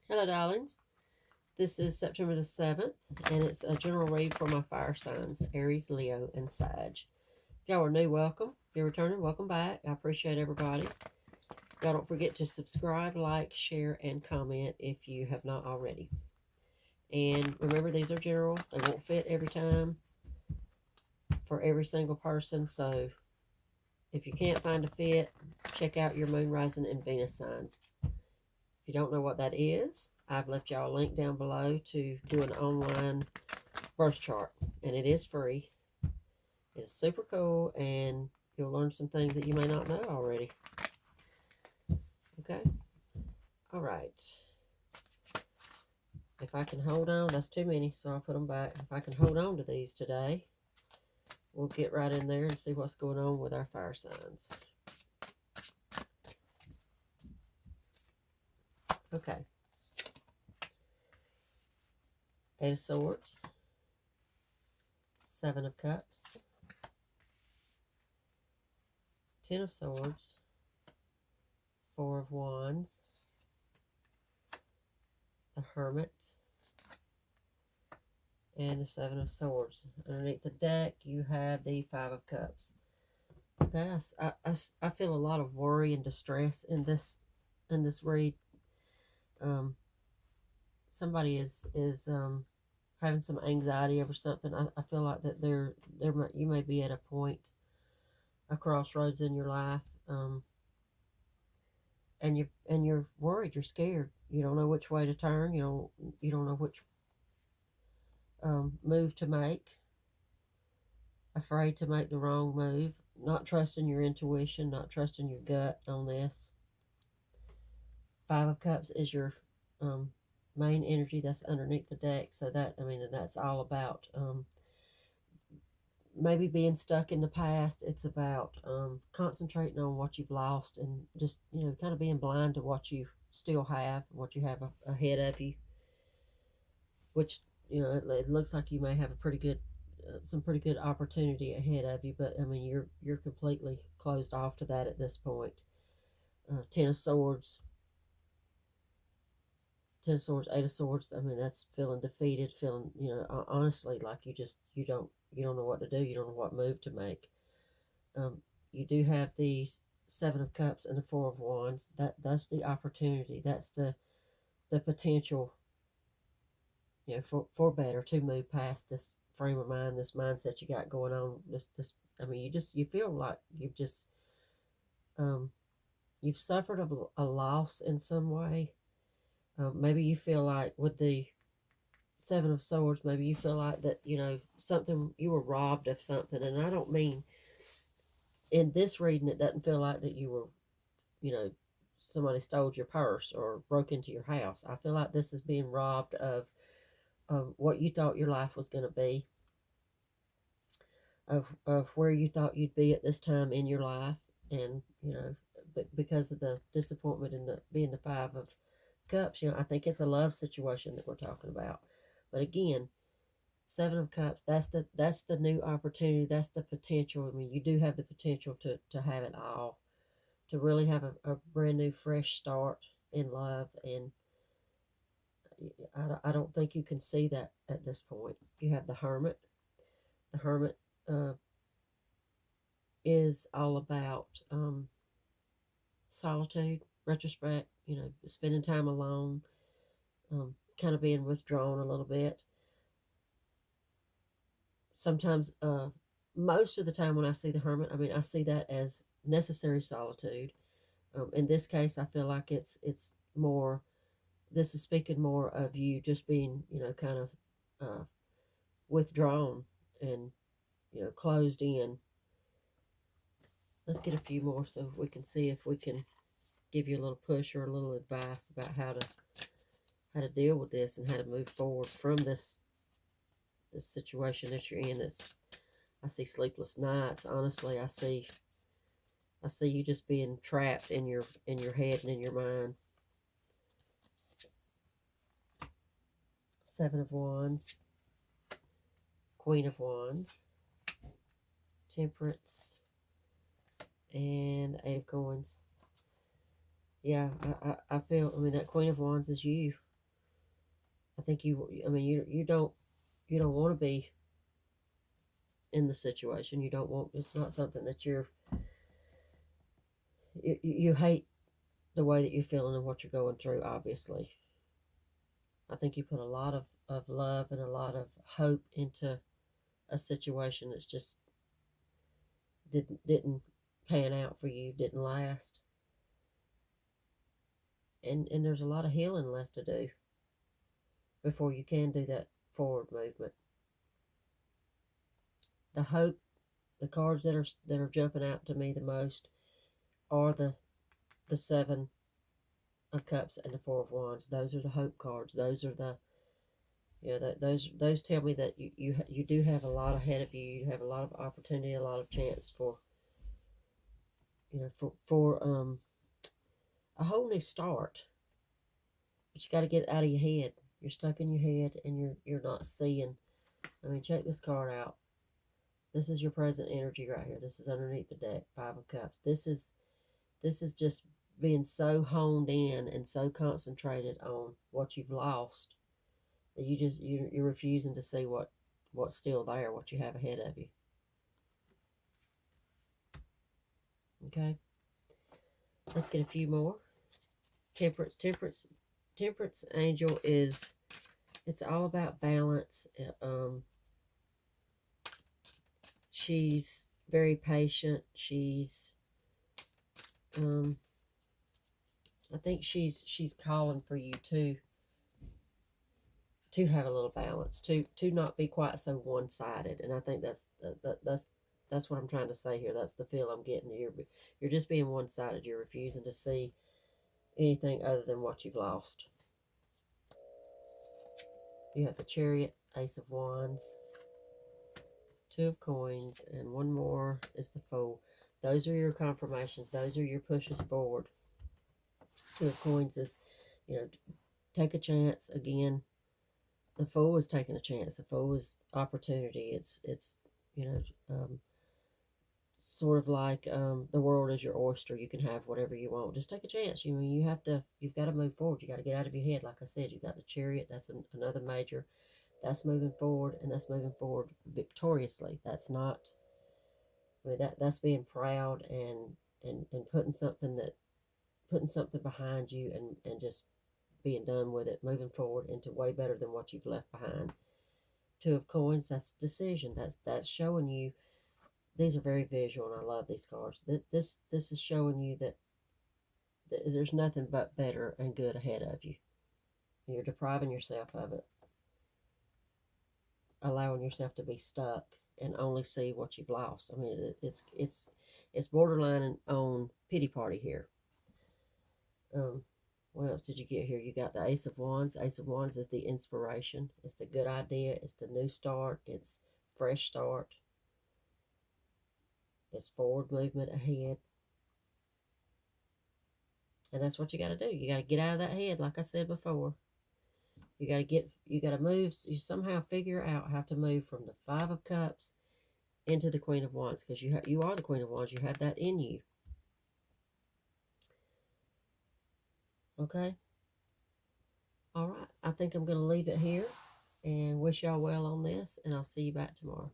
Hello, darlings. This is September the 7th, and it's a general read for my fire signs, Aries, Leo, and Sag. If y'all are new, welcome. If you're returning, welcome back. I appreciate everybody. Y'all don't forget to subscribe, like, share, and comment if you have not already. And remember, these are general. They won't fit every time for every single person. So if you can't find a fit, check out your moon, rising, and Venus signs. If you don't know what that is, I've left y'all a link down below to do an online birth chart, and it is free. It's super cool, and you'll learn some things that you may not know already. Okay? All right. If I can hold on, that's too many, so I'll put them back. If I can hold on to these today, we'll get right in there and see what's going on with our fire signs. Okay. Eight of Swords, Seven of Cups, Ten of Swords, Four of Wands, the Hermit, and the Seven of Swords. Underneath the deck, you have the Five of Cups. Okay, I feel a lot of worry and distress in this read. Somebody is having some anxiety over something. I feel like that you may be at a point, a crossroads in your life, and you're worried, you're scared. You don't know which way to turn. You don't know which move to make. Afraid to make the wrong move. Not trusting your intuition. Not trusting your gut on this. Five of Cups is your main energy that's underneath the deck. So that's all about maybe being stuck in the past. It's about concentrating on what you've lost and just, kind of being blind to what you still have, what you have ahead of you, which, it looks like you may have a pretty good, some pretty good opportunity ahead of you, but you're completely closed off to that at this point. Ten of Swords, Ten of Swords, Eight of Swords. That's feeling defeated, feeling, honestly, like you don't know what to do. You don't know what move to make. You do have the Seven of Cups and the Four of Wands. That's the opportunity. That's the potential, for better, to move past this frame of mind, this mindset you got going on. You feel like you've suffered a loss in some way. Maybe you feel like with the Seven of Swords, maybe you feel like that, something, you were robbed of something. And I don't mean, in this reading, it doesn't feel like that you were, somebody stole your purse or broke into your house. I feel like this is being robbed of what you thought your life was going to be, of where you thought you'd be at this time in your life. And, because of the disappointment in being the Five of Cups, I think it's a love situation that we're talking about. But again, Seven of Cups, that's the new opportunity. That's the potential. You do have the potential to have it all, to really have a brand new, fresh start in love. And I don't think you can see that at this point. You have the Hermit. The Hermit is all about solitude, retrospect, spending time alone, kind of being withdrawn a little bit. Sometimes, most of the time when I see the Hermit, I see that as necessary solitude. In this case, I feel like it's more, this is speaking more of you just being, kind of withdrawn and, closed in. Let's get a few more so we can see if we can give you a little push or a little advice about how to deal with this and how to move forward from this situation that you're in. I see sleepless nights. Honestly, I see you just being trapped in your head and in your mind. Seven of Wands, Queen of Wands, Temperance, and Eight of Coins. Yeah, I feel, that Queen of Wands is you. I think I mean, you don't want to be in the situation. You don't want, it's not something that you hate the way that you're feeling and what you're going through, obviously. I think you put a lot of love and a lot of hope into a situation that's just didn't pan out for you, didn't last. And there's a lot of healing left to do before you can do that forward movement. The hope, the cards that are jumping out to me the most are the Seven of Cups and the Four of Wands. Those are the hope cards. Those are the, you know, those tell me that you do have a lot ahead of you. You have a lot of opportunity, a lot of chance for, you know, for a whole new start. But you got to get out of your head. You're stuck in your head, and you're not seeing. I mean, check this card out. This is your present energy right here. This is underneath the deck, Five of Cups. This is just being so honed in and so concentrated on what you've lost that you're refusing to see what's still there, what you have ahead of you. Okay, let's get a few more. Temperance angel is, it's all about balance. She's very patient. She's I think she's calling for you to have a little balance, to not be quite so one-sided. And I think that's what I'm trying to say here. That's the feel I'm getting. You're just being one-sided. You're refusing to see anything other than what you've lost. You have the Chariot, Ace of Wands, Two of Coins, and one more is the Fool. Those are your confirmations. Those are your pushes forward. Two of Coins is, you know, take a chance. Again, the Fool is taking a chance. The Fool is opportunity. It's you know, sort of like the world is your oyster. You can have whatever you want. Just take a chance. You've got to move forward. You got to get out of your head. Like I said, you got the Chariot. That's another major. That's moving forward, and that's moving forward victoriously. That's not, I mean, that's being proud and putting something behind you and just being done with it, moving forward into way better than what you've left behind. Two of Coins, that's decision. That's showing you, these are very visual, and I love these cards. This is showing you that there's nothing but better and good ahead of you. You're depriving yourself of it, allowing yourself to be stuck and only see what you've lost. I mean, it's borderline on pity party here. What else did you get here? You got the Ace of Wands. Ace of Wands is the inspiration. It's the good idea. It's the new start. It's fresh start. It's forward movement ahead. And that's what you got to do. You got to get out of that head, like I said before. You got to move. You somehow figure out how to move from the Five of Cups into the Queen of Wands, because you are the Queen of Wands. You have that in you. Okay? All right. I think I'm going to leave it here and wish y'all well on this, and I'll see you back tomorrow.